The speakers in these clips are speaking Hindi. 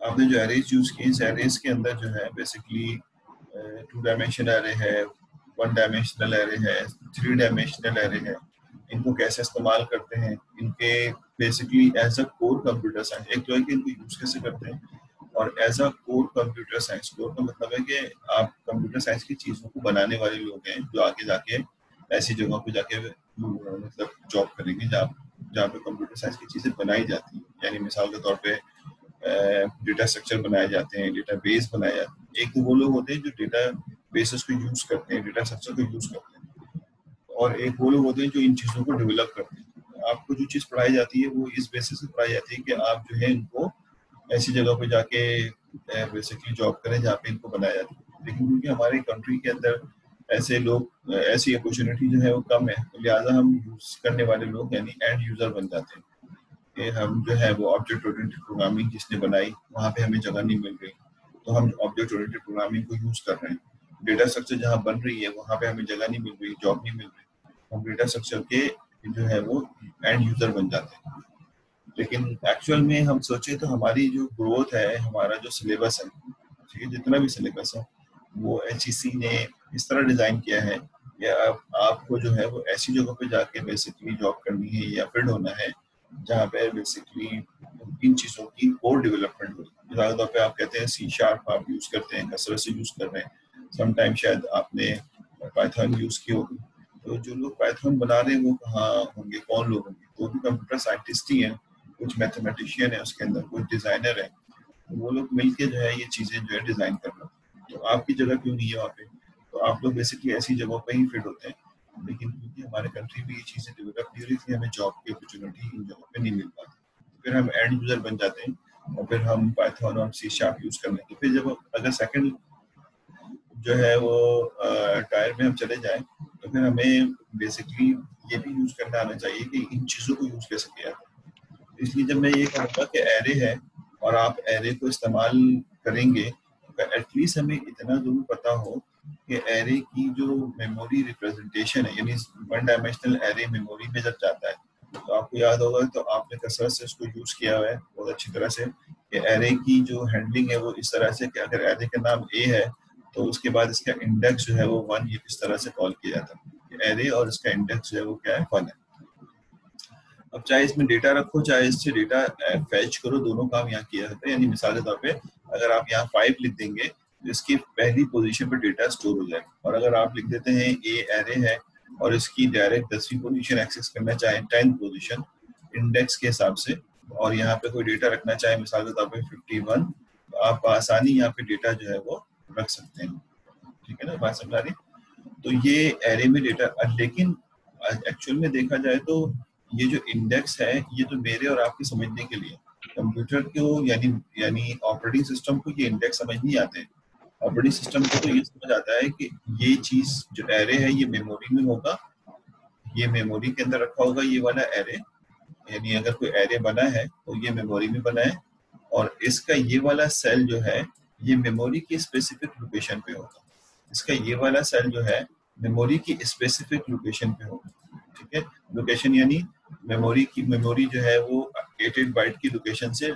आपने जो एरेज यूज किए, इस एरेज के अंदर जो है बेसिकली 2 डायमेंशनल एरे है, 1 डायमेंशनल एरे है, 3 डायमेंशनल एरे है। इनको कैसे इस्तेमाल करते हैं, इनके basically as a core computer science, एक तो है कि इनको यूज कैसे करते हैं, और as a core computer science, core का मतलब है कि आप कंप्यूटर साइंस की चीज़ों को बनाने वाले लोग हैं जो आगे जाके ऐसी जगहों पे जाके मतलब जॉब करेंगे जहाँ पे कंप्यूटर साइंस की चीज़ें बनाई जाती हैं। यानी मिसाल के तौर पे डेटा स्ट्रक्चर बनाए जाते हैं, डेटा बेस बनाए जाते हैं। एक तो वो लोग होते हैं जो डेटा बेसिस को यूज करते हैं, डेटा स्ट्रक्चर को यूज करते हैं, और एक वो लोग होते हैं जो इन चीज़ों को डेवलप करते हैं। आपको जो चीज़ पढ़ाई जाती है वो इस बेसिस पे पढ़ाई जाती है कि आप जो है इनको ऐसी जगह पे जाके बेसिकली जॉब करें जहाँ पे इनको बनाया जाता है। लेकिन क्योंकि हमारी कंट्री के अंदर ऐसे लोग, ऐसी अपॉर्चुनिटी जो है वो कम है, तो लिहाजा हम यूज करने वाले लोग यानी एंड यूजर बन जाते हैं कि हम जो है वो ऑब्जेक्ट ओरिएंटेड प्रोग्रामिंग जिसने बनाई वहाँ पे हमें जगह नहीं मिल रही, तो हम ऑब्जेक्ट ओरिएंटेड प्रोग्रामिंग को यूज कर रहे हैं। डेटा स्ट्रक्चर जहाँ बन रही है वहाँ पे हमें जगह नहीं मिल रही, जॉब नहीं मिल रही, हम डेटा स्ट्रक्चर के जो है वो एंड यूजर बन जाते हैं। लेकिन एक्चुअल में हम सोचे तो हमारी जो ग्रोथ है, हमारा जो सिलेबस है, ठीक है, जितना भी सिलेबस है वो HEC ने इस तरह डिज़ाइन किया है कि आपको जो है वो ऐसी जगहों पे जाके बेसिकली जॉब करनी है या फिट होना है जहाँ पे बेसिकली इन चीज़ों की कोर डेवलपमेंट हो। मिसाल के तौर पे आप कहते हैं C# आप यूज़ करते हैं, कसरत से यूज़ कर रहे हैं, समटाइम शायद आपने पाइथन यूज़ की होगी। तो जो लोग पाइथन बना रहे हैं वो कहाँ होंगे, कौन लोग होंगे? वो भी कंप्यूटर साइंटिस्ट ही हैं, कुछ मैथमेटिशियन है उसके अंदर, कुछ डिज़ाइनर है, तो वो लोग मिलके जो है ये चीज़ें जो है डिज़ाइन कर रहे हैं। तो आपकी जगह क्यों नहीं है वहाँ पे? तो आप लोग बेसिकली ऐसी जगहों पे ही फिट होते हैं, लेकिन क्योंकि हमारे कंट्री में ये चीज़ें डेवलप नहीं हो रही थी, हमें जॉब की अपॉर्चुनिटी इन जगहों पे नहीं मिल पाती। फिर हम एंड यूजर बन जाते हैं और फिर हम पाइथन और C# यूज़ कर लेते हैं। फिर जब अगर सेकंड जो है वो टायर में हम चले जाएं तो फिर हमें बेसिकली ये भी यूज़ करना आना चाहिए कि इन चीज़ों को यूज़ कैसे किया जाए। इसलिए जब मैं ये कहूँगा कि एरे है और आप एरे को इस्तेमाल करेंगे तो एटलीस्ट हमें इतना ज़रूर पता हो कि एरे की जो मेमोरी रिप्रेजेंटेशन है, यानी 1 डायमेंशनल एरे मेमोरी में जब जाता है तो आपको याद होगा, तो आपने कसरत से उसको यूज़ किया हुआ है बहुत अच्छी तरह से कि एरे की जो हैंडलिंग है वो इस तरह से कि अगर एरे का नाम A है तो उसके बाद इसका इंडेक्स जो है वो 1 ये इस तरह से कॉल किया जाता है। एरे और इसका इंडेक्स जो है वो क्या है, 1 है। अब चाहे इसमें डेटा रखो चाहे इससे डेटा फैच करो, दोनों काम यहाँ किया जाता है। यानी मिसाल के तौर पे अगर आप यहाँ 5 लिख देंगे तो इसकी पहली पोजीशन पर डेटा स्टोर हो जाएगा, और अगर आप लिख देते हैं A एरे है और इसकी डायरेक्ट 10वीं पोजीशन एक्सेस करना चाहें, 10th पोजीशन इंडेक्स के हिसाब से, और यहाँ पे कोई डेटा रखना चाहे मिसाल के तौर पे 51, तो आप आसानी यहाँ पे डेटा जो है वो रख सकते हैं। ठीक है ना, बात समझ आ रही? तो ये एरे में डेटा, लेकिन एक्चुअल में देखा जाए तो ये जो इंडेक्स है ये तो मेरे और आपके समझने के लिए, कंप्यूटर को यानी ऑपरेटिंग सिस्टम को ये इंडेक्स समझ नहीं आते। ऑपरेटिंग सिस्टम को तो ये समझ आता है कि ये चीज जो एरे है ये मेमोरी में होगा, ये मेमोरी के अंदर रखा होगा ये वाला एरे, यानी अगर कोई एरे बना है तो ये मेमोरी में बना है, और इसका ये वाला सेल जो है ये मेमोरी की स्पेसिफिक लोकेशन पे होगा। इसका ये वाला सेल जो है मेमोरी की स्पेसिफिक लोकेशन पे होगा। ठीक है, लोकेशन यानी मेमोरी जो है वो 8 बाइट की लोकेशन से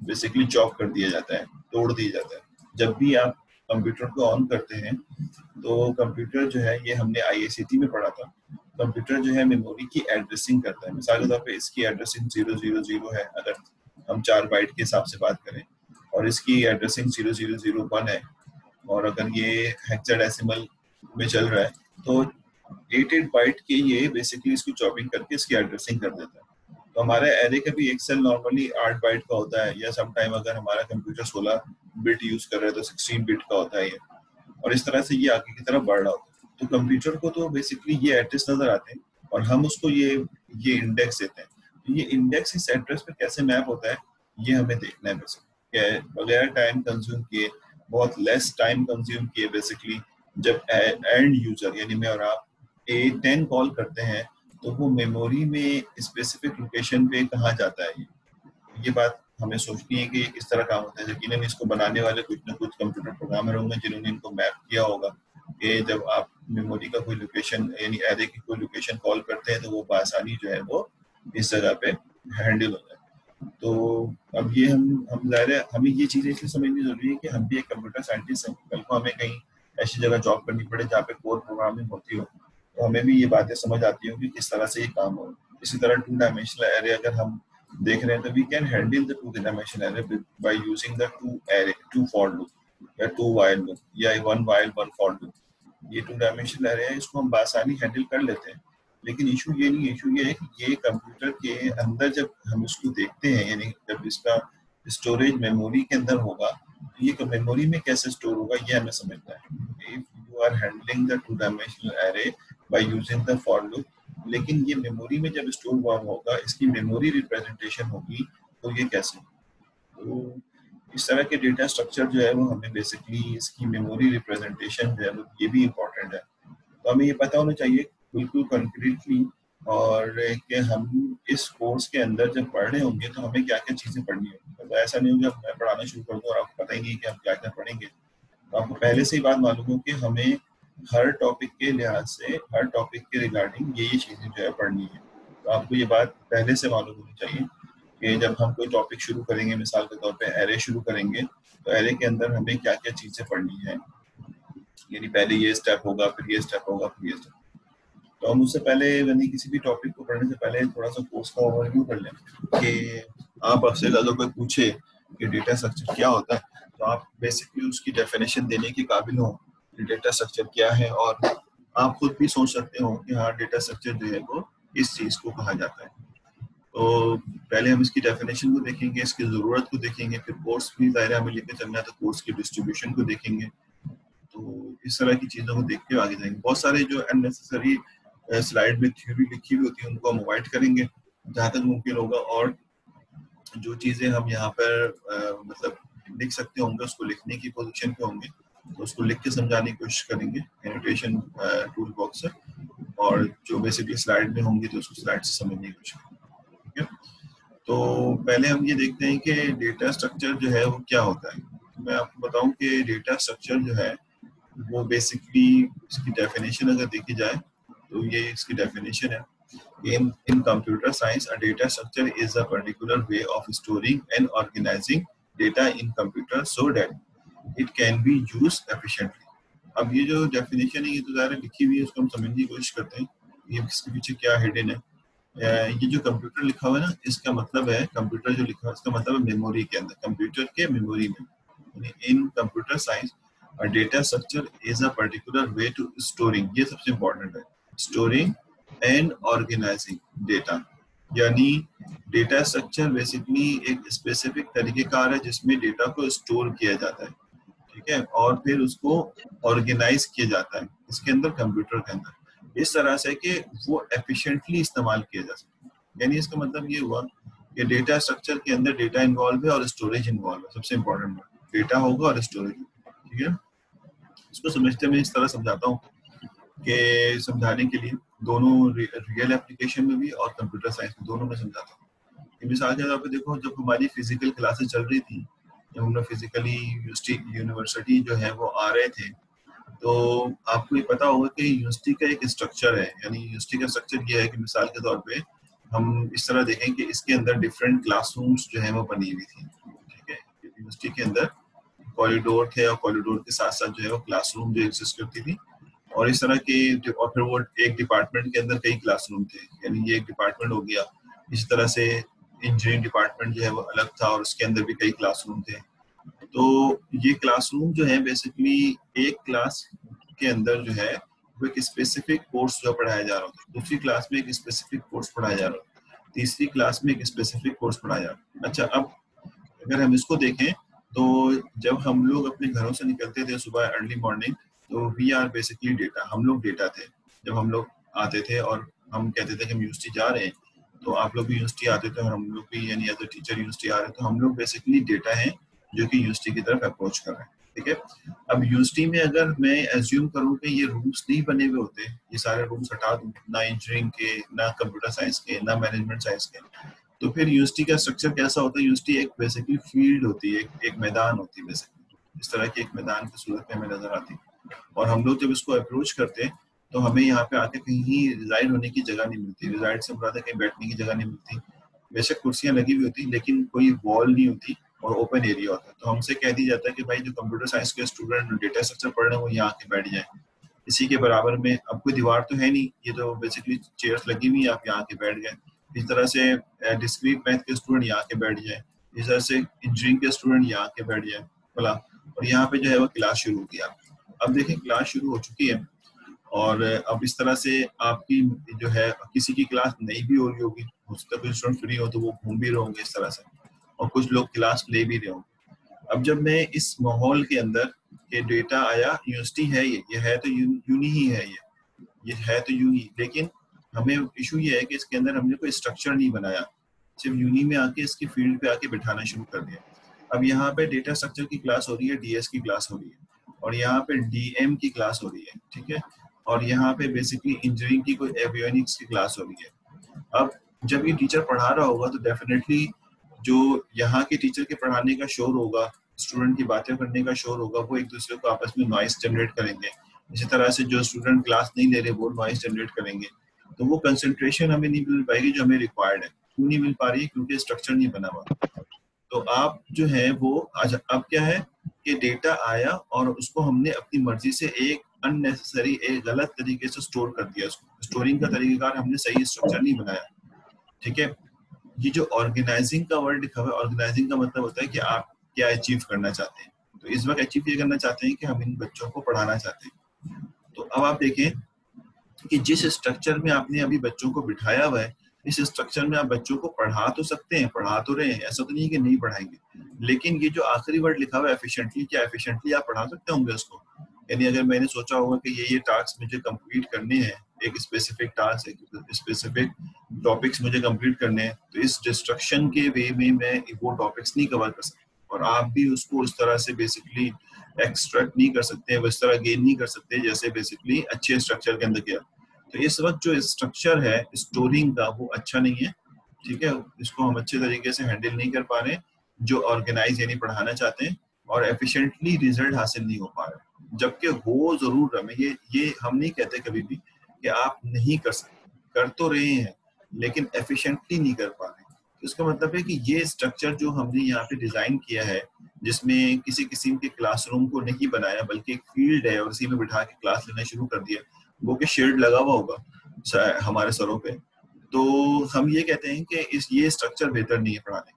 बेसिकली चॉप कर दिया जाता है, तोड़ दिया जाता है। जब भी आप कंप्यूटर को ऑन करते हैं तो कंप्यूटर जो है, ये हमने ICT में पढ़ा था, कंप्यूटर जो है मेमोरी की एड्रेसिंग करता है। मिसाल के तौर पे इसकी एड्रेसिंग 000 है अगर हम 4 बाइट के हिसाब से बात करें, और इसकी एड्रेसिंग 0001 है, और अगर ये हेक्साडेसिमल में चल रहा है तो 8 बाइट के ये बेसिकली इसकी चॉपिंग करके इसकी एड्रेसिंग कर देता है। तो हमारा एरे का भी एक सेल नॉर्मली 8 बाइट का होता है, या सम टाइम अगर हमारा कंप्यूटर 16 बिट यूज कर रहा है तो 16 बिट का होता है ये, और इस तरह से ये आगे की तरफ बढ़ रहा होता है। तो कंप्यूटर को तो बेसिकली ये एड्रेस नजर आते हैं और हम उसको ये इंडेक्स देते हैं। तो ये इंडेक्स इस एड्रेस पे कैसे मैप होता है ये हमें देखना है बेसिकली, बगैर टाइम कंज्यूम किए, बहुत लेस टाइम कंज्यूम किए बेसिकली। जब एंड यूजर यानी मैं और आप A10 कॉल करते हैं तो वो मेमोरी में स्पेसिफिक लोकेशन पे कहाँ जाता है, ये बात हमें सोचनी है कि ये किस तरह काम होता है। यकीनन इसको बनाने वाले कुछ ना कुछ कंप्यूटर प्रोग्रामर होंगे जिन्होंने इनको मैप किया होगा कि जब आप मेमोरी का कोई लोकेशन यानी एरे की कोई लोकेशन कॉल करते हैं तो वो बआसानी जो है वो इस जगह पे हैंडल हो जाए। तो अब ये हम ज़ाहिर है हमें ये चीज़ें इसलिए समझनी ज़रूरी है कि हम भी एक कंप्यूटर साइंटिस्ट हैं, कल को हमें कहीं ऐसी जगह जॉब करनी पड़े जहाँ पे कोर प्रोग्रामिंग होती हो, तो हमें भी ये बातें समझ आती हो कि किस तरह से ये काम हो। इसी तरह टू डायमेंशनल एरे अगर हम देख रहे हैं तो we can handle the two dimensional array by using the two for loop या टू वाइल लूप या one while one for loop. ये टू डायमेंशनल एरे है, इसको हम बासानी हैंडल कर लेते हैं। लेकिन इशू ये नहीं है, इशू ये है कि ये कंप्यूटर के अंदर जब हम इसको देखते हैं, यानी जब इसका स्टोरेज मेमोरी के अंदर होगा, तो ये मेमोरी में कैसे स्टोर होगा ये हमें समझना है। If you are handling the two dimensional array by using the for loop, लेकिन ये मेमोरी में जब स्टोर हुआ होगा, इसकी मेमोरी रिप्रेजेंटेशन होगी, तो ये कैसे? तो इस तरह के डेटा स्ट्रक्चर जो है वो हमें बेसिकली इसकी मेमोरी रिप्रेजेंटेशन जो है वो ये भी इम्पोर्टेंट है। तो हमें ये पता होना चाहिए बिल्कुल कंक्रीटली, और कि हम इस कोर्स के अंदर जब पढ़ रहे होंगे तो हमें क्या क्या चीज़ें पढ़नी होगी। तो ऐसा नहीं होगा मैं पढ़ाना शुरू कर दूँ और आपको पता ही नहीं है कि हम क्या क्या पढ़ेंगे। तो आपको पहले से ही बात मालूम हो कि हमें हर टॉपिक के लिहाज से, हर टॉपिक के रिगार्डिंग ये चीज़ें जो है पढ़नी है। तो आपको ये बात पहले से मालूम होनी चाहिए कि जब हम कोई टॉपिक शुरू करेंगे, मिसाल के तौर पे एरे शुरू करेंगे, तो एरे के अंदर हमें क्या क्या चीज़ें पढ़नी है। यानी पहले ये स्टेप होगा, फिर ये स्टेप होगा, फिर ये स्टेप। तो हम उससे पहले यानी किसी भी टॉपिक को पढ़ने से पहले थोड़ा सा कोर्स का ओवरव्यू कर लें कि आप आपसे अगर कोई पूछे कि डेटा स्ट्रक्चर क्या होता है, तो आप बेसिकली उसकी डेफिनेशन देने के काबिल हो कि डेटा स्ट्रक्चर क्या है, और आप खुद भी सोच सकते हो कि हाँ डेटा स्ट्रक्चर जो है वो इस चीज़ को कहा जाता है। तो पहले हम इसकी डेफिनेशन को देखेंगे, इसकी ज़रूरत को देखेंगे, फिर कोर्स भी दायरा में लेकर चलना है तो कोर्स की डिस्ट्रीब्यूशन को देखेंगे। तो इस तरह की चीज़ों को देख के आगे जाएंगे। बहुत सारे जो अननेसेसरी स्लाइड में थ्योरी लिखी हुई होती है उनको हम अवॉइड करेंगे जहाँ तक मुमकिन होगा, और जो चीज़ें हम यहाँ पर मतलब लिख सकते होंगे उसको लिखने की पोजीशन पे होंगे, तो उसको लिख के समझाने की कोशिश करेंगे एनोटेशन टूल बॉक्स से, और जो बेसिकली स्लाइड में होंगी तो उसको स्लाइड से समझने की कोशिश करेंगे। ठीक है, तो पहले हम ये देखते हैं कि डेटा स्ट्रक्चर जो है वो क्या होता है। तो मैं आपको बताऊं कि डेटा स्ट्रक्चर जो है वो बेसिकली इसकी डेफिनेशन अगर देखी जाए तो ये इसकी डेफिनेशन है। In computer science, a data structure is a particular way of storing and organizing data in computer so that it can be used efficiently. अब ये जो डेफिनेशन है ये तो ज़्यादा लिखी हुई है, उसको हम समझने की कोशिश करते हैं ये इसके पीछे क्या हिडन है। ये जो कंप्यूटर लिखा हुआ है ना, इसका मतलब है कंप्यूटर जो लिखा हुआ है इसका मतलब है मेमोरी के अंदर, कंप्यूटर के मेमोरी में। इन computer science a data structure is a particular way to storing, ये सबसे इम्पोर्टेंट है, storing and organizing data। यानी डेटा स्ट्रक्चर बेसिकली एक स्पेसिफिक तरीकेकार है जिसमें डेटा को स्टोर किया जाता है, ठीक है, और फिर उसको ऑर्गेनाइज किया जाता है इसके अंदर, कंप्यूटर के अंदर, इस तरह से कि वो एफिशिएंटली इस्तेमाल किया जा सके। यानी इसका मतलब ये हुआ कि डेटा स्ट्रक्चर के अंदर डेटा इन्वॉल्व है और स्टोरेज इन्वॉल्व है। सबसे इम्पोर्टेंट डेटा होगा और स्टोरेज, ठीक है। इसको समझते मैं इस तरह समझाता हूँ कि समझाने के लिए दोनों रियल एप्लीकेशन में भी और कंप्यूटर साइंस में दोनों में समझाता हूँ। मिसाल के तौर पर देखो, जब हमारी फिजिकल क्लासेस चल रही थी, जब हम लोग फिजिकली यूनिवर्सिटी जो है वो आ रहे थे, तो आपको ये पता होगा कि यूनिवर्सिटी का एक स्ट्रक्चर है। यानी यूनिवर्सिटी का स्ट्रक्चर ये है कि मिसाल के तौर पे हम इस तरह देखें कि इसके अंदर डिफरेंट क्लासरूम्स जो है वो बनी हुई थी, ठीक है। यूनिवर्सिटी के अंदर कॉरिडोर थे और कॉरिडोर के साथ साथ जो है वो क्लासरूम जो एग्जिस्ट करती थी, और इस तरह के, और फिर वो एक डिपार्टमेंट के अंदर कई क्लासरूम थे, यानी ये एक डिपार्टमेंट हो गया। इस तरह से इंजीनियरिंग डिपार्टमेंट जो है वो अलग था और उसके अंदर भी कई क्लासरूम थे। तो ये क्लासरूम जो है बेसिकली एक क्लास के अंदर जो है वो एक स्पेसिफिक कोर्स जो पढ़ाया जा रहा होता है, दूसरी क्लास में एक स्पेसिफिक कोर्स पढ़ाया जा रहा होता है, तीसरी क्लास में एक स्पेसिफिक कोर्स पढ़ाया जा रहा है। अच्छा, अब अगर हम इसको देखें तो जब हम लोग अपने घरों से निकलते थे सुबह अर्ली मॉर्निंग, तो वी आर बेसिकली डेटा, हम लोग डेटा थे। जब हम लोग आते थे और हम कहते थे कि हम यूनिवर्सिटी जा रहे हैं, तो आप लोग भी यूनिवर्सिटी आते थे और हम लोग भी, यानी एज अ टीचर यूनिवर्सिटी आ रहे हैं, तो हम लोग बेसिकली डेटा हैं जो कि यूनिवर्सिटी की तरफ अप्रोच कर रहे हैं, ठीक है। अब यूनिवर्सिटी में अगर मैं एज्यूम करूं कि ये रूम्स नहीं बने हुए होते, ये सारे रूम्स हटा दूं, ना इंजीनियरिंग के, ना कंप्यूटर साइंस के, ना मैनेजमेंट साइंस के, तो फिर यूनिवर्सिटी का स्ट्रक्चर कैसा होता है? यूनिवर्सिटी एक बेसिकली फील्ड होती है, एक मैदान होती है, बेसिकली इस तरह की एक मैदान की सूरत में हमें नजर आती है। और हम लोग जब इसको अप्रोच करते हैं तो हमें यहाँ पे आके कहीं रिजाइड होने की जगह नहीं मिलती, रिजाइड से मुराद है कहीं बैठने की जगह नहीं मिलती, बेशक कुर्सियां लगी हुई होती लेकिन कोई वॉल नहीं होती और ओपन एरिया होता है। तो हमसे कह दिया जाता है कि भाई जो कंप्यूटर साइंस के स्टूडेंट डेटा स्ट्रक्चर पढ़ रहे हैं वो यहाँ आके बैठ जाए। इसी के बराबर में अब कोई दीवार तो है नहीं, ये तो बेसिकली चेयर्स लगी हुई है, आप यहाँ आके बैठ गए। इस तरह से डिस्क्रीट मैथ के स्टूडेंट यहाँ आके बैठ जाए, इस तरह से इंजीनियरिंग के स्टूडेंट यहाँ आके बैठ जाए बोला। और यहाँ पे जो है वो क्लास शुरू हो गया। अब देखें क्लास शुरू हो चुकी है और अब इस तरह से आपकी जो है किसी की क्लास नहीं भी हो रही होगी, हो सकता है कुछ स्टूडेंट फ्री हो तो वो घूम भी रहे होंगे इस तरह से, और कुछ लोग क्लास ले भी रहे होंगे। अब जब मैं इस माहौल के अंदर ये डेटा आया, यूनिवर्सिटी है ये है तो यूनी ही है, ये है तो यूनी, लेकिन हमें इशू ये है कि इसके अंदर हमने कोई स्ट्रक्चर नहीं बनाया, सिर्फ यूनी में आके इसकी फील्ड पे आके बिठाना शुरू कर दिया। अब यहाँ पे डेटा स्ट्रक्चर की क्लास हो रही है, डीएस की क्लास हो रही है, और यहाँ पे डीएम की क्लास हो रही है, ठीक है, और यहाँ पे बेसिकली इंजीनियरिंग की कोई एवियोनिक्स की क्लास हो रही है। अब जब ये टीचर पढ़ा रहा होगा तो डेफिनेटली जो यहाँ के टीचर के पढ़ाने का शोर होगा, स्टूडेंट की बातें करने का शोर होगा, वो एक दूसरे को आपस में नॉइस जनरेट करेंगे। इसी तरह से जो स्टूडेंट क्लास नहीं ले रहे वो नॉइस जनरेट करेंगे, तो वो कंसंट्रेशन हमें नहीं मिल पाएगी जो हमें रिक्वायर्ड है। क्यों नहीं मिल पा रही है? क्योंकि स्ट्रक्चर नहीं बना हुआ। तो आप जो है वो अब क्या है कि डेटा आया और उसको हमने अपनी मर्जी से एक अननेसेसरी, एक गलत तरीके से स्टोर कर दिया। उसको स्टोरिंग का तरीकेकार हमने सही स्ट्रक्चर नहीं बनाया, ठीक है। ये जो ऑर्गेनाइजिंग का वर्ड लिखा हुआ है, ऑर्गेनाइजिंग का मतलब होता है कि आप क्या अचीव करना चाहते हैं। तो इस वक्त अचीव ये करना चाहते हैं कि हम इन बच्चों को पढ़ाना चाहते हैं। तो अब आप देखें कि जिस स्ट्रक्चर में आपने अभी बच्चों को बिठाया हुआ है, इस स्ट्रक्चर में आप बच्चों को पढ़ा तो सकते हैं, पढ़ा तो रहे हैं, ऐसा तो नहीं कि नहीं पढ़ाएंगे, लेकिन ये जो आखिरी वर्ड लिखा हुआ है एफिशिएंटली, क्या एफिशिएंटली आप पढ़ा सकते होंगे उसको? यानी अगर मैंने सोचा होगा कि ये टास्क मुझे कंप्लीट करने हैं, एक स्पेसिफिक टास्क, एक स्पेसिफिक टॉपिक्स मुझे कंप्लीट करने हैं, तो इस डिस्ट्रक्शन के वे में मैं वो टॉपिक्स नहीं कवर कर सकता, और आप भी उसको उस तरह से बेसिकली एक्सट्रैक्ट नहीं कर सकते, वो इस तरह गेन नहीं कर सकते जैसे बेसिकली अच्छे स्ट्रक्चर के अंदर किया। तो इस वक्त जो स्ट्रक्चर है स्टोरिंग का वो अच्छा नहीं है, ठीक है, इसको हम अच्छे तरीके से हैंडल नहीं कर पा रहे, जो ऑर्गेनाइज यानी पढ़ाना चाहते हैं, और एफिशिएंटली रिजल्ट हासिल नहीं हो पा रहे, जबकि हो जरूर हमें ये हम नहीं कहते कभी भी कि आप नहीं कर सकते, कर तो रहे हैं लेकिन एफिशिएंटली नहीं कर पा रहे। तो इसका मतलब है कि ये स्ट्रक्चर जो हमने यहाँ पे डिजाइन किया है, जिसमें किसी किस्म के क्लासरूम को नहीं बनाया बल्कि एक फील्ड है और उसी में बिठा के क्लास लेना शुरू कर दिया, वो के शेड लगा हुआ होगा हमारे सरों पे, तो हम ये कहते हैं कि ये स्ट्रक्चर बेहतर नहीं है पढ़ाने।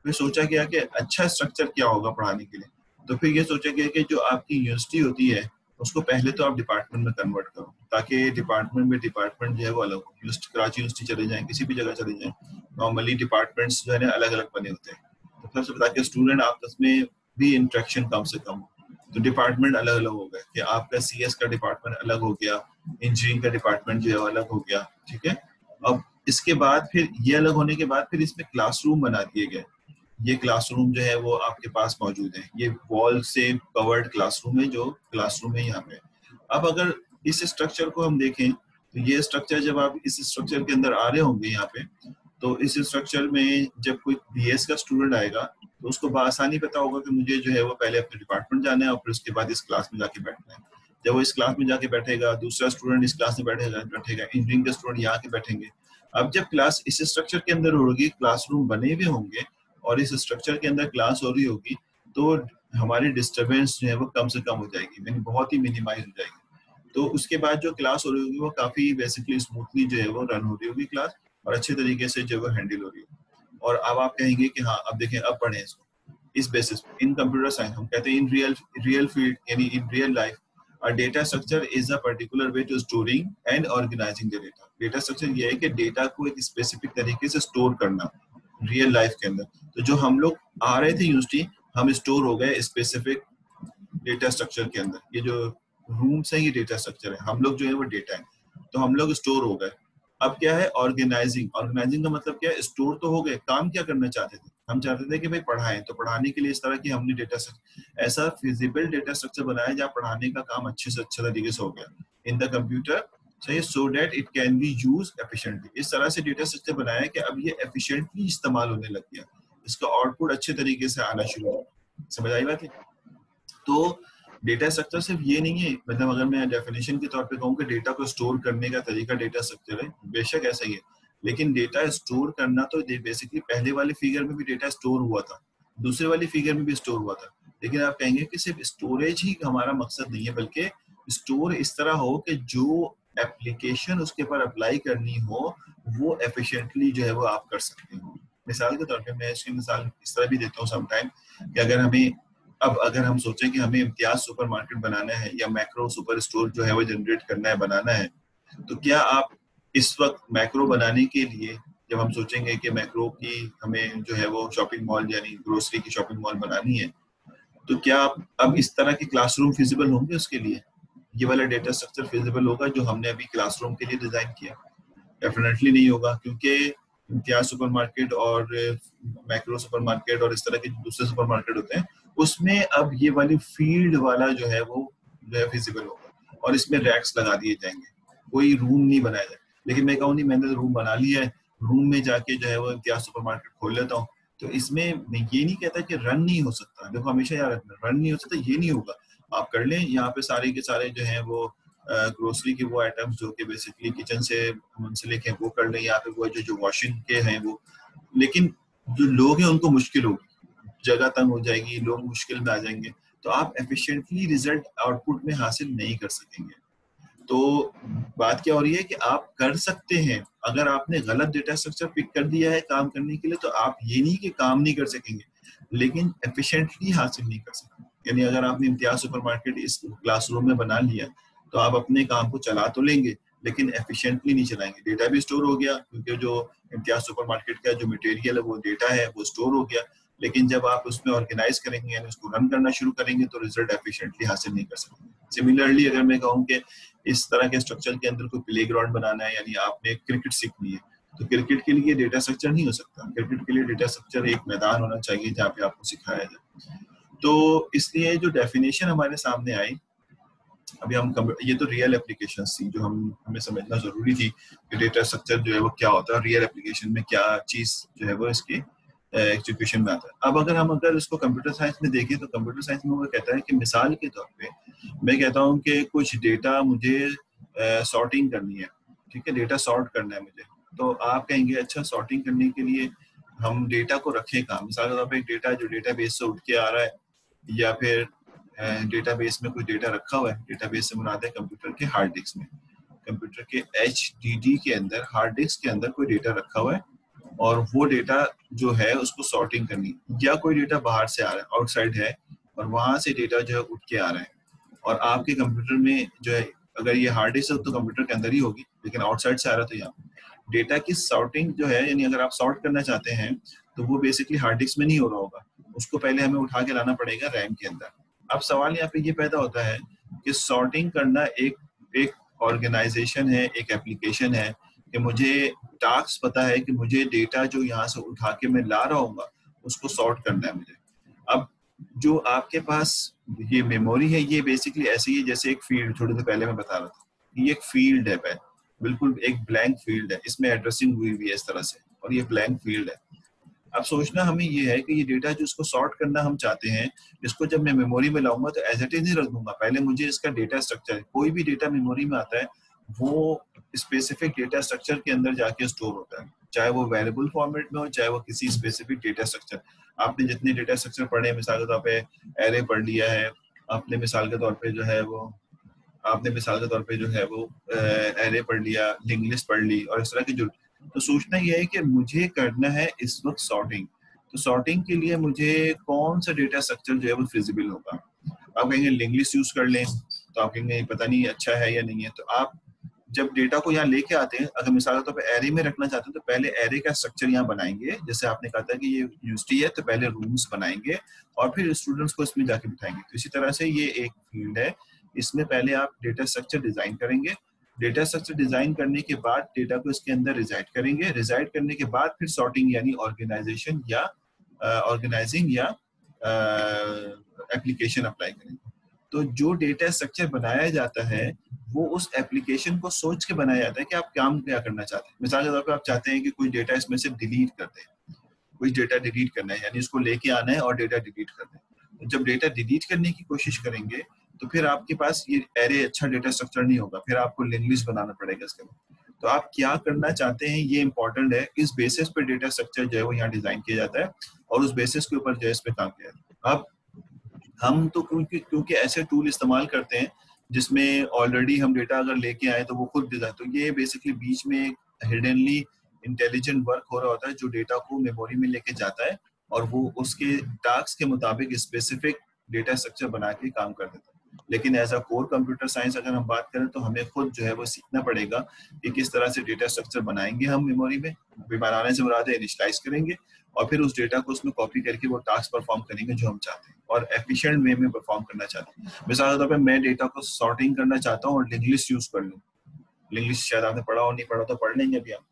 फिर सोचा गया कि अच्छा स्ट्रक्चर क्या होगा पढ़ाने के लिए, तो फिर ये सोचा गया कि जो आपकी यूनिवर्सिटी होती है उसको पहले तो आप डिपार्टमेंट में कन्वर्ट करो, ताकि डिपार्टमेंट जो है वो अलग हो। कराची यूनिवर्सिटी चले जाएं, किसी भी जगह चले जाएं, नॉर्मली डिपार्टमेंट्स जो है ना अलग अलग बने होते हैं, तो सबसे ताकि स्टूडेंट आपस में भी इंट्रैक्शन कम से कम हो। तो डिपार्टमेंट अलग अलग हो गए कि आपका सीएस का डिपार्टमेंट अलग हो गया, इंजीनियरिंग का डिपार्टमेंट जो है अलग हो गया, ठीक है। अब इसके बाद फिर ये अलग होने के बाद फिर इसमें क्लासरूम बना दिए गए। ये क्लासरूम जो है वो आपके पास मौजूद है, ये वॉल से कवर्ड क्लासरूम है, जो क्लासरूम है यहाँ पे। अब अगर इस स्ट्रक्चर को हम देखें तो ये स्ट्रक्चर, जब आप इस स्ट्रक्चर के अंदर आ रहे होंगे यहाँ पे, तो इस स्ट्रक्चर में जब कोई बीएस का स्टूडेंट आएगा तो उसको बआसानी पता होगा कि मुझे जो है वो पहले अपने डिपार्टमेंट जाना है और फिर उसके बाद इस क्लास में जाके बैठना है। जब वो इस क्लास में जाके बैठेगा, दूसरा स्टूडेंट इस क्लास में बैठेगा, इंजीनियरिंग के स्टूडेंट यहाँ के बैठेंगे। अब जब क्लास इस स्ट्रक्चर के अंदर होगी, क्लासरूम बने हुए होंगे और इस स्ट्रक्चर के अंदर क्लास हो रही होगी, तो हमारी डिस्टर्बेंस जो है वो कम से कम हो जाएगी, यानी बहुत ही मिनिमाइज हो जाएगी। तो उसके बाद जो क्लास हो रही होगी वो काफी बेसिकली स्मूथली जो है वो रन हो रही होगी क्लास, और अच्छे तरीके से जो है हैंडल हो रही है। और अब आप कहेंगे कि हाँ अब देखें, अब पढ़ें इसको इस बेसिस पे। इन कंप्यूटर साइंस हम कहते हैं इन रियल फील्ड यानी in real life a data structure is a particular way to storing and organizing the data। Data structure ये है कि डेटा को एक स्पेसिफिक तरीके से स्टोर करना रियल लाइफ के अंदर। तो जो हम लोग आ रहे थे यूनिवर्सिटी, हम स्टोर हो गए स्पेसिफिक डेटा स्ट्रक्चर के अंदर। ये जो रूम्स है ये डेटा स्ट्रक्चर है, हम लोग जो है वो डेटा है, तो हम लोग स्टोर हो गए। अब क्या है ऑर्गेनाइजिंग? ऑर्गेनाइजिंग का मतलब क्या है? स्टोर तो हो गए, काम क्या करना चाहते थे? हम चाहते थे कि भाई पढ़ाएं, तो पढ़ाने के लिए इस तरह की हमने डेटा स्ट्रक्चर, ऐसा फिजिबल डेटा स्ट्रक्चर बनाया जहाँ पढ़ाने का काम अच्छे से अच्छा तरीके से हो गया इन द कंप्यूटर, सही, so that it can be use efficiently. इस तरह से डेटा स्ट्रक्चर बनाया कि अब ये एफिशिएंटली इस्तेमाल होने लग गया, इसका आउटपुट अच्छे तरीके से आना शुरू हो। समझ आई बात है? तो डेटा स्ट्रक्चर सिर्फ ये नहीं है, मतलब अगर मैं डेफिनेशन के तौर पे कहूँ कि डेटा को स्टोर करने का तरीका डेटा स्ट्रक्चर है, बेशक ऐसा ही है, लेकिन डेटा स्टोर करना तो बेसिकली पहले वाले फिगर में भी डेटा स्टोर हुआ था, दूसरे वाली फिगर में भी स्टोर हुआ था, लेकिन आप कहेंगे कि सिर्फ स्टोरेज ही हमारा मकसद नहीं है, बल्कि स्टोर इस तरह हो कि जो एप्लीकेशन उसके ऊपर अप्लाई करनी हो वो एफिशिएंटली जो है वो आप कर सकते हो। मिसाल के तौर पे मैं इसकी मिसाल इस तरह भी देता हूँ समटाइम कि अगर हम सोचें कि हमें इम्तियाज सुपरमार्केट बनाना है या मैक्रो सुपर स्टोर जो है वो जनरेट करना है, बनाना है, तो क्या आप इस वक्त मैक्रो बनाने के लिए जब हम सोचेंगे कि मैक्रो की हमें जो है वो शॉपिंग मॉल यानी ग्रोसरी की शॉपिंग मॉल बनानी है, तो क्या आप अब इस तरह के क्लासरूम फिजिबल होंगे उसके लिए? ये वाला डेटा स्ट्रक्चर फिजिबल होगा जो हमने अभी क्लासरूम के लिए डिजाइन किया? डेफिनेटली नहीं होगा, क्योंकि इम्तियाज सुपरमार्केट और मैक्रो सुपरमार्केट और इस तरह के दूसरे सुपरमार्केट होते हैं, उसमें अब ये वाली फील्ड वाला जो है वो जो है फिजिबल होगा और इसमें रैक्स लगा दिए जाएंगे, कोई रूम नहीं बनाया जाए। लेकिन मैं कहूँ नहीं मैंने रूम बना लिया है, रूम में जाके जो है वो इम्तियाज सुपरमार्केट खोल लेता हूँ, तो इसमें मैं ये नहीं कहता कि रन नहीं हो सकता। देखो हमेशा याद रखना, रन नहीं हो सकता ये नहीं होगा, आप कर लें यहाँ पे सारे के सारे जो है वो ग्रोसरी के वो आइटम्स जो कि बेसिकली किचन से मुंसलिक हैं वो कर लें, या फिर वो जो वॉशिंग के हैं वो, लेकिन जो लोग हैं उनको मुश्किल होगी, जगह तंग हो जाएगी, लोग मुश्किल में आ जाएंगे, तो आप एफिशिएंटली रिजल्ट आउटपुट में हासिल नहीं कर सकेंगे। तो बात क्या हो रही है कि आप कर सकते हैं, अगर आपने गलत डेटा स्ट्रक्चर पिक कर दिया है काम करने के लिए, तो आप ये नहीं कि काम नहीं कर सकेंगे, लेकिन एफिशिएंटली हासिल नहीं कर सकेंगे। यानी अगर आपने इम्तियाज सुपरमार्केट इस क्लासरूम में बना लिया तो आप अपने काम को चला तो लेंगे लेकिन एफिशिएंटली नहीं चलाएंगे। डेटा भी स्टोर हो गया, क्योंकि जो इम्तियाज सुपरमार्केट का जो मटेरियल है वो डेटा है वो स्टोर हो गया, लेकिन जब आप उसमें ऑर्गेनाइज करेंगे यानी उसको रन करना शुरू करेंगे तो रिजल्ट एफिशिएंटली हासिल नहीं कर सकेंगे। सिमिलरली अगर मैं कहूँ कि इस तरह के स्ट्रक्चर के अंदर कोई प्ले ग्राउंड बनाना है, यानी आपने क्रिकेट सीखनी है, तो क्रिकेट के लिए डेटा स्ट्रक्चर नहीं हो सकता, क्रिकेट के लिए डेटा स्ट्रक्चर एक मैदान होना चाहिए जहाँ पे आपको सिखाया जाए। तो इसलिए जो डेफिनेशन हमारे सामने आई, अभी हम ये तो रियल एप्लीकेशन थी जो हमें समझना जरूरी थी कि डेटा स्ट्रक्चर जो है वो क्या होता है, रियल एप्लीकेशन में क्या चीज जो है वो इसकी एग्जीक्यूशन में आता है। अब अगर इसको कंप्यूटर साइंस में देखें तो कंप्यूटर साइंस में वो कहता है कि मिसाल के तौर पे मैं कहता हूँ कि कुछ डेटा मुझे सॉर्टिंग करनी है, ठीक है, डेटा सॉर्ट करना है मुझे, तो आप कहेंगे अच्छा सॉर्टिंग करने के लिए हम डेटा को रखें कहाँ? मिसाल के तौर पर एक डेटा जो डेटाबेस से उठ के आ रहा है, या फिर डेटाबेस में कोई डेटा रखा हुआ है, डेटाबेस से मुराद है कंप्यूटर के हार्ड डिस्क में, कंप्यूटर के HDD के अंदर हार्ड डिस्क के अंदर कोई डेटा रखा हुआ है और वो डेटा जो है उसको सॉर्टिंग करनी, या कोई डेटा बाहर से आ रहा है, आउटसाइड है, और वहां से डेटा जो है उठ के आ रहा है, और आपके कंप्यूटर में जो है अगर ये हार्ड डिस्क है तो कंप्यूटर के अंदर ही होगी, लेकिन आउटसाइड से आ रहा है तो यहाँ डेटा की सॉर्टिंग जो है, यानी अगर आप सॉर्ट करना चाहते हैं तो वो बेसिकली हार्ड डिस्क में नहीं हो रहा होगा, उसको पहले हमें उठा के लाना पड़ेगा रैम के अंदर। अब सवाल यहाँ पे ये पैदा होता है कि सॉर्टिंग करना एक एक ऑर्गेनाइजेशन है, एक एप्लीकेशन है, कि मुझे टास्क पता है कि मुझे डेटा जो यहाँ से उठा के मैं ला रहा हूँ उसको सॉर्ट करना है मुझे। अब जो आपके पास ये मेमोरी है ये बेसिकली ऐसी है जैसे एक फील्ड, थोड़ी देर पहले मैं बता रहा था, ये एक फील्ड है, बिल्कुल एक ब्लैंक फील्ड है, इसमें एड्रेसिंग हुई हुई है इस तरह से, और ये ब्लैंक फील्ड है। अब सोचना हमें ये है कि ये डेटा जो इसको सॉर्ट करना हम चाहते हैं, इसको जब मैं मेमोरी में लाऊंगा तो एज इट इज नहीं रख दूंगा, पहले मुझे इसका डेटा स्ट्रक्चर, कोई भी डेटा मेमोरी में आता है वो स्पेसिफिक डेटा स्ट्रक्चर के अंदर जाके स्टोर होता है, चाहे वो वेरिएबल फॉर्मेट में हो, चाहे वो किसी स्पेसिफिक डेटा स्ट्रक्चर। आपने जितने डेटा स्ट्रक्चर पढ़े, मिसाल के तौर पे एरे पढ़ लिया है आपने, मिसाल के तौर पे जो है वो आपने मिसाल के तौर पे जो है वो एरे पढ़ लिया, लिंक लिस्ट पढ़ ली, और इस तरह की जो, तो सोचना यह है कि मुझे करना है इस वक्त सॉर्टिंग, तो सॉर्टिंग के लिए मुझे कौन सा डेटा स्ट्रक्चर जो है वो फिजिबल होगा। आप कहेंगे लिंक लिस्ट यूज कर लें, तो आप कहेंगे पता नहीं अच्छा है या नहीं है, तो आप जब डेटा को यहाँ लेके आते हैं, अगर मिसाल के तौर पर एरे में रखना चाहते हैं तो पहले एरे का स्ट्रक्चर यहाँ बनाएंगे, जैसे आपने कहा था कि ये यूनिवर्सिटी है तो पहले रूम्स बनाएंगे और फिर स्टूडेंट्स को इसमें जाके बिठाएंगे, तो इसी तरह से ये एक फील्ड है, इसमें पहले आप डेटा स्ट्रक्चर डिजाइन करेंगे, डेटा स्ट्रक्चर डिजाइन करने के बाद डेटा को इसके अंदर रिजाइड करेंगे, रिजाइड करने के बाद फिर सॉर्टिंग यानी ऑर्गेनाइजेशन या ऑर्गेनाइजिंग या एप्लीकेशन अप्लाई करेंगे। तो जो डेटा स्ट्रक्चर बनाया जाता है वो उस एप्लीकेशन को सोच के बनाया जाता है कि आप काम क्या करना चाहते हैं। मिसाल के तौर पर आप चाहते हैं कि कोई डेटा इसमें से डिलीट कर दें, कुछ डेटा डिलीट करना है, यानी इसको लेके आना है और डेटा डिलीट कर दें, तो जब डेटा डिलीट करने की कोशिश करेंगे तो फिर आपके पास ये एरे अच्छा डेटा स्ट्रक्चर नहीं होगा, फिर आपको लिंक लिस्ट बनाना पड़ेगा इसके बाद। तो आप क्या करना चाहते हैं ये इंपॉर्टेंट है। इस बेसिस पे डेटा स्ट्रक्चर जो है वो यहाँ डिजाइन किया जाता है और उस बेसिस के ऊपर जो है इस पे काम किया जाता है। अब हम तो क्योंकि ऐसे टूल इस्तेमाल करते हैं जिसमें ऑलरेडी हम डेटा अगर लेके आए तो वो खुद डिजाइन, तो ये बेसिकली बीच में हिडनली इंटेलिजेंट वर्क हो रहा होता है जो डेटा को मेमोरी में लेके जाता है और वो उसके टास्क के मुताबिक स्पेसिफिक डेटा स्ट्रक्चर बना के काम कर देता है। लेकिन as a core computer science अगर हम बात करें तो हमें खुद जो है वो सीखना पड़ेगा कि किस तरह से डेटा स्ट्रक्चर बनाएंगे हम मेमोरी में। बनाने से मुराद है इनिशियलाइज करेंगे और फिर उस डेटा को उसमें कॉपी करके वो टास्क परफॉर्म करेंगे जो हम चाहते हैं और एफिशिएंट वे में परफॉर्म करना चाहते हैं। मिसाल के तौर पर मैं डेटा को सॉर्टिंग करना चाहता हूँ और लिंक लिस्ट यूज कर लूँ। लिंक लिस्ट शायद आपने पढ़ा और नहीं पढ़ा तो पढ़ लेंगे अभी आप।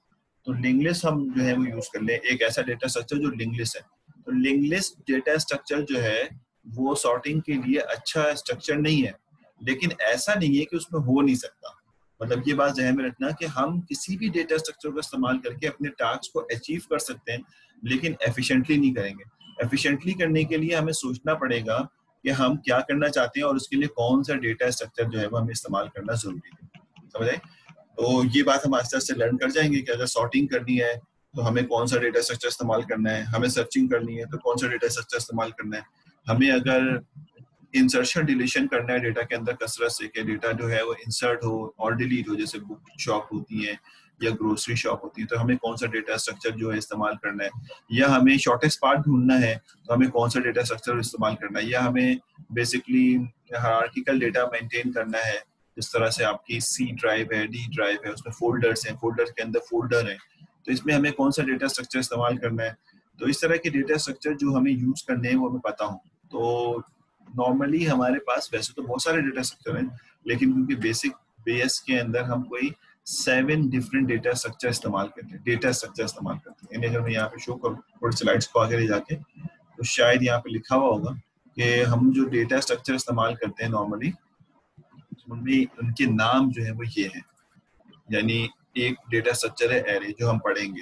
तो लिंक लिस्ट हम जो है वो यूज कर लें, एक ऐसा डेटा स्ट्रक्चर जो लिंक लिस्ट है। तो लिंक लिस्ट डेटा स्ट्रक्चर जो है वो सॉर्टिंग के लिए अच्छा स्ट्रक्चर नहीं है, लेकिन ऐसा नहीं है कि उसमें हो नहीं सकता। मतलब ये बात ध्यान में रखना कि हम किसी भी डेटा स्ट्रक्चर का इस्तेमाल करके अपने टास्क को अचीव कर सकते हैं, लेकिन एफिशिएंटली नहीं करेंगे। एफिशिएंटली करने के लिए हमें सोचना पड़ेगा कि हम क्या करना चाहते हैं और उसके लिए कौन सा डेटा स्ट्रक्चर जो है वो हमें इस्तेमाल करना जरूरी है। समझ आए? तो ये बात हम आस्ते आस्ते लर्न कर जाएंगे कि अगर सॉर्टिंग करनी है तो हमें कौन सा डेटा स्ट्रक्चर इस्तेमाल करना है, हमें सर्चिंग करनी है तो कौन सा डेटा स्ट्रक्चर इस्तेमाल करना है, हमें अगर इंसर्शन डिलीशन करना है डेटा के अंदर कसरत से कि डेटा जो है वो इंसर्ट हो और डिलीट हो, जैसे बुक शॉप होती है या ग्रोसरी शॉप होती है, तो हमें कौन सा डेटा स्ट्रक्चर जो है इस्तेमाल करना है, या हमें शॉर्टेस्ट पार्ट ढूंढना है तो हमें कौन सा डेटा स्ट्रक्चर इस्तेमाल करना है, या हमें बेसिकली हायरार्किकल डेटा मेंटेन करना है। जिस तरह से आपकी सी ड्राइव है, डी ड्राइव है, उसमें फोल्डर्स हैं, फोल्डर के अंदर फोल्डर है, तो इसमें हमें कौन सा डेटा स्ट्रक्चर इस्तेमाल करना है। तो इस तरह के डेटा स्ट्रक्चर जो हमें यूज करने हैं वो हमें पता हो। तो नॉर्मली हमारे पास वैसे तो बहुत सारे डेटा स्ट्रक्चर हैं, लेकिन क्योंकि बेसिक बेस के अंदर हम कोई 7 डिफरेंट डेटा स्ट्रक्चर इस्तेमाल करते हैं, डेटा स्ट्रक्चर इस्तेमाल करते हैं। इन्हें अगर मैं यहाँ पे शो करूँ थोड़ी स्लाइड्स को आगे ले जाके, तो शायद यहाँ पे लिखा हुआ होगा कि हम जो डेटा स्ट्रक्चर इस्तेमाल करते हैं नॉर्मली, उनमें उनके नाम जो है वो ये है। यानी एक डेटा स्ट्रक्चर है एरे जो हम पढ़ेंगे,